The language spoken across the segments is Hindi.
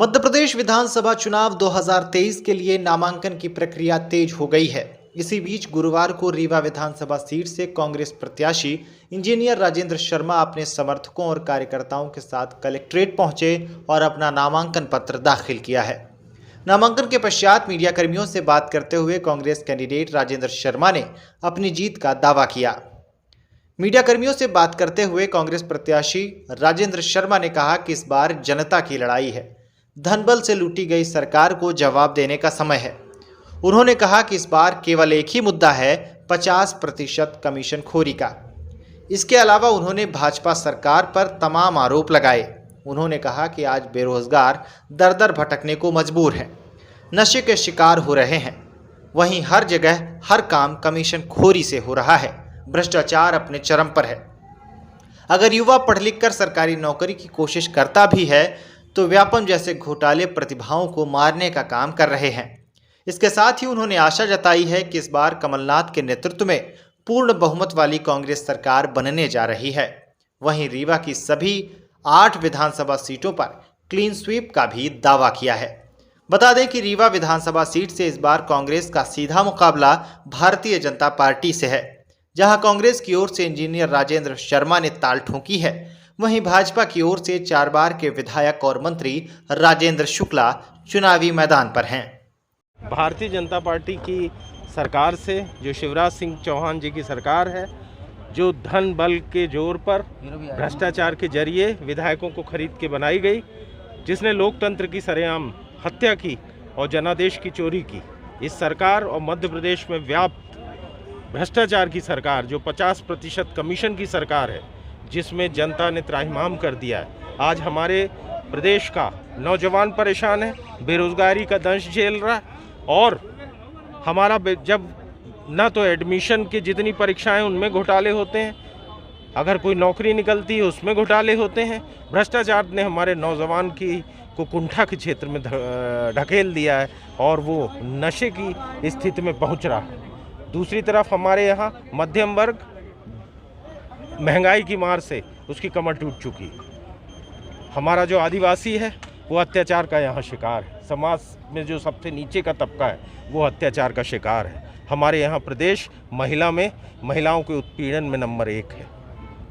मध्य प्रदेश विधानसभा चुनाव 2023 के लिए नामांकन की प्रक्रिया तेज हो गई है। इसी बीच गुरुवार को रीवा विधानसभा सीट से कांग्रेस प्रत्याशी इंजीनियर राजेंद्र शर्मा अपने समर्थकों और कार्यकर्ताओं के साथ कलेक्ट्रेट पहुंचे और अपना नामांकन पत्र दाखिल किया है। नामांकन के पश्चात मीडिया कर्मियों से बात करते हुए कांग्रेस कैंडिडेट राजेंद्र शर्मा ने अपनी जीत का दावा किया। मीडिया कर्मियों से बात करते हुए कांग्रेस प्रत्याशी राजेंद्र शर्मा ने कहा कि इस बार जनता की लड़ाई है। धनबल से लूटी गई सरकार को जवाब देने का समय है। उन्होंने कहा कि इस बार केवल एक ही मुद्दा है 50% कमीशन खोरी का। इसके अलावा उन्होंने भाजपा सरकार पर तमाम आरोप लगाए। उन्होंने कहा कि आज बेरोजगार दर दर भटकने को मजबूर हैं, नशे के शिकार हो रहे हैं। वहीं हर जगह हर काम कमीशन खोरी से हो रहा है। भ्रष्टाचार अपने चरम पर है। अगर युवा पढ़ लिख कर सरकारी नौकरी की कोशिश करता भी है तो व्यापम जैसे घोटाले प्रतिभाओं को मारने का काम कर रहे हैं। इसके साथ ही उन्होंने आशा जताई है कि इस बार कमलनाथ के नेतृत्व में पूर्ण बहुमत वाली कांग्रेस सरकार बनने जा रही है। वहीं रीवा की सभी 8 विधानसभा सीटों पर क्लीन स्वीप का भी दावा किया है। बता दें कि रीवा विधानसभा सीट से इस बार कांग्रेस का सीधा मुकाबला भारतीय जनता पार्टी से है, जहां कांग्रेस की ओर से इंजीनियर राजेंद्र शर्मा ने ताल ठोकी है। वहीं भाजपा की ओर से 4 बार के विधायक और मंत्री राजेंद्र शुक्ला चुनावी मैदान पर हैं। भारतीय जनता पार्टी की सरकार से, जो शिवराज सिंह चौहान जी की सरकार है, जो धन बल के जोर पर भ्रष्टाचार के जरिए विधायकों को खरीद के बनाई गई, जिसने लोकतंत्र की सरेआम हत्या की और जनादेश की चोरी की, इस सरकार और मध्य प्रदेश में व्याप्त भ्रष्टाचार की सरकार, जो 50% कमीशन की सरकार है, जिसमें जनता ने त्राहिमाम कर दिया है। आज हमारे प्रदेश का नौजवान परेशान है, बेरोजगारी का दंश झेल रहा है और हमारा जब ना तो एडमिशन की जितनी परीक्षाएं उनमें घोटाले होते हैं, अगर कोई नौकरी निकलती है उसमें घोटाले होते हैं। भ्रष्टाचार ने हमारे नौजवान को कुंठा के क्षेत्र में ढकेल दिया है और वो नशे की स्थिति में पहुंच रहा है। दूसरी तरफ हमारे यहाँ मध्यम वर्ग महंगाई की मार से उसकी कमर टूट चुकी है। हमारा जो आदिवासी है वो अत्याचार का यहाँ शिकार है। समाज में जो सबसे नीचे का तबका है वो अत्याचार का शिकार है। हमारे यहाँ प्रदेश महिलाओं के उत्पीड़न में नंबर 1 है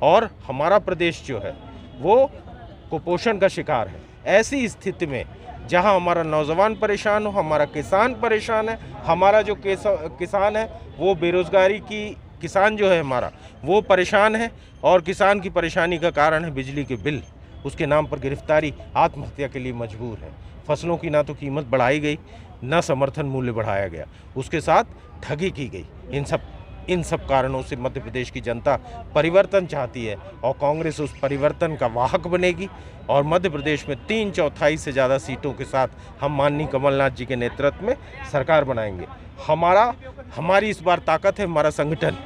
और हमारा प्रदेश जो है वो कुपोषण का शिकार है। ऐसी स्थिति में जहाँ हमारा नौजवान परेशान हो, हमारा किसान परेशान है, हमारा जो किसान है वो बेरोजगारी की किसान जो है हमारा वो परेशान है और किसान की परेशानी का कारण है बिजली के बिल। उसके नाम पर गिरफ्तारी, आत्महत्या के लिए मजबूर है। फसलों की ना तो कीमत बढ़ाई गई, ना समर्थन मूल्य बढ़ाया गया, उसके साथ ठगी की गई। इन सब कारणों से मध्य प्रदेश की जनता परिवर्तन चाहती है और कांग्रेस उस परिवर्तन का वाहक बनेगी और मध्य प्रदेश में 3/4 से ज़्यादा सीटों के साथ हम माननीय कमलनाथ जी के नेतृत्व में सरकार बनाएंगे। हमारी इस बार ताकत है हमारा संगठन।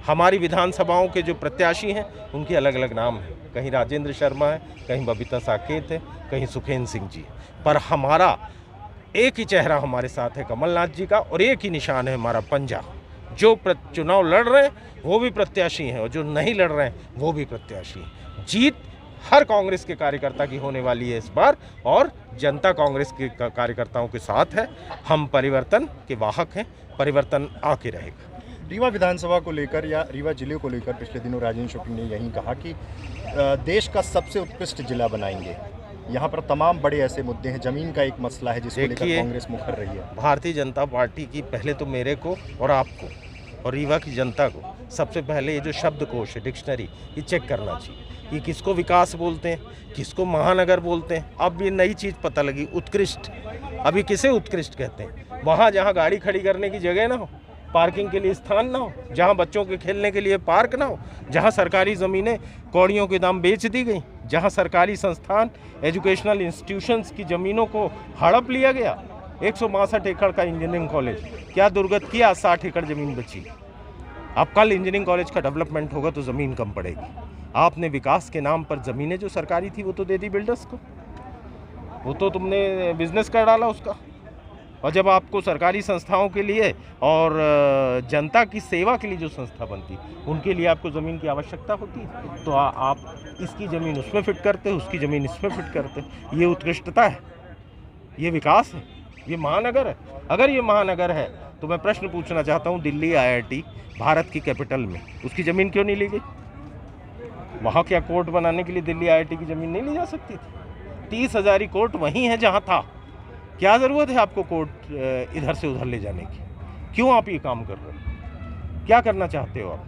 हमारी विधानसभाओं के जो प्रत्याशी हैं उनके अलग अलग नाम हैं, कहीं राजेंद्र शर्मा है, कहीं बबीता साकेत है, कहीं सुखेंद्र सिंह जी, पर हमारा एक ही चेहरा हमारे साथ है कमलनाथ जी का और एक ही निशान है हमारा पंजा। जो चुनाव लड़ रहे हैं वो भी प्रत्याशी हैं और जो नहीं लड़ रहे हैं वो भी प्रत्याशी हैं। जीत हर कांग्रेस के कार्यकर्ता की होने वाली है इस बार और जनता कांग्रेस के कार्यकर्ताओं के साथ है। हम परिवर्तन के वाहक हैं, परिवर्तन आके रहेगा। रीवा विधानसभा को लेकर या रीवा जिले को लेकर पिछले दिनों राजेंद्र शुक्ला ने यही कहा कि देश का सबसे उत्कृष्ट जिला बनाएंगे। यहाँ पर तमाम बड़े ऐसे मुद्दे हैं, जमीन का एक मसला है जिसको लेकर कांग्रेस मुखर रही है। भारतीय जनता पार्टी की पहले तो मेरे को और आपको और रीवा की जनता को सबसे पहले ये जो शब्दकोश है, डिक्शनरी, ये चेक करना चाहिए। ये किसको विकास बोलते हैं, किसको महानगर बोलते हैं। अब ये नई चीज़ पता लगी, उत्कृष्ट। अभी किसे उत्कृष्ट कहते हैं? वहाँ जहाँ गाड़ी खड़ी करने की जगह ना हो, पार्किंग के लिए स्थान ना हो, जहाँ बच्चों के खेलने के लिए पार्क ना हो, जहाँ सरकारी ज़मीनें कौड़ियों के दाम बेच दी गई, जहाँ सरकारी संस्थान, एजुकेशनल इंस्टीट्यूशंस की ज़मीनों को हड़प लिया गया। 162 एकड़ का इंजीनियरिंग कॉलेज क्या दुर्गत किया, 60 एकड़ ज़मीन बची। अब कल इंजीनियरिंग कॉलेज का डेवलपमेंट होगा तो ज़मीन कम पड़ेगी। आपने विकास के नाम पर ज़मीनें जो सरकारी थी वो तो दे दी बिल्डर्स को, वो तो तुमने बिजनेस कर डाला उसका। और जब आपको सरकारी संस्थाओं के लिए और जनता की सेवा के लिए जो संस्था बनती उनके लिए आपको ज़मीन की आवश्यकता होती है, तो आप इसकी ज़मीन उसमें फिट करते, उसकी ज़मीन इसमें फिट करते। ये उत्कृष्टता है। ये विकास है? ये महानगर है? अगर ये महानगर है तो मैं प्रश्न पूछना चाहता हूँ, दिल्ली IIT भारत की कैपिटल में, उसकी ज़मीन क्यों नहीं ली गई? वहाँ क्या कोर्ट बनाने के लिए दिल्ली IIT की ज़मीन नहीं ली जा सकती थी? 30 हज़ारी कोर्ट वहीं है जहाँ था। क्या ज़रूरत है आपको कोर्ट इधर से उधर ले जाने की? क्यों आप ये काम कर रहे हो? क्या करना चाहते हो आप?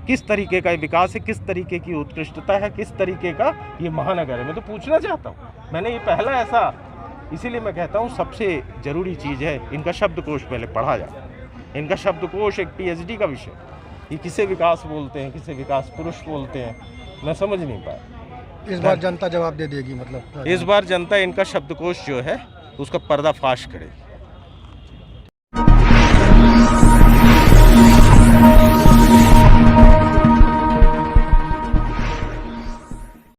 किस तरीके का ये विकास है, किस तरीके की उत्कृष्टता है, किस तरीके का ये महानगर है? मैं तो पूछना चाहता हूँ। मैंने ये पहला ऐसा, इसीलिए मैं कहता हूँ सबसे ज़रूरी चीज़ है इनका शब्दकोश पहले पढ़ा जाए। इनका शब्दकोश एक PhD का विषय। ये किसे विकास बोलते हैं, किसे विकास पुरुष बोलते हैं, मैं समझ नहीं पाया। इस बार जनता जवाब दे देगी, मतलब इस बार जनता इनका शब्दकोश जो है उसका पर्दाफाश करेगी।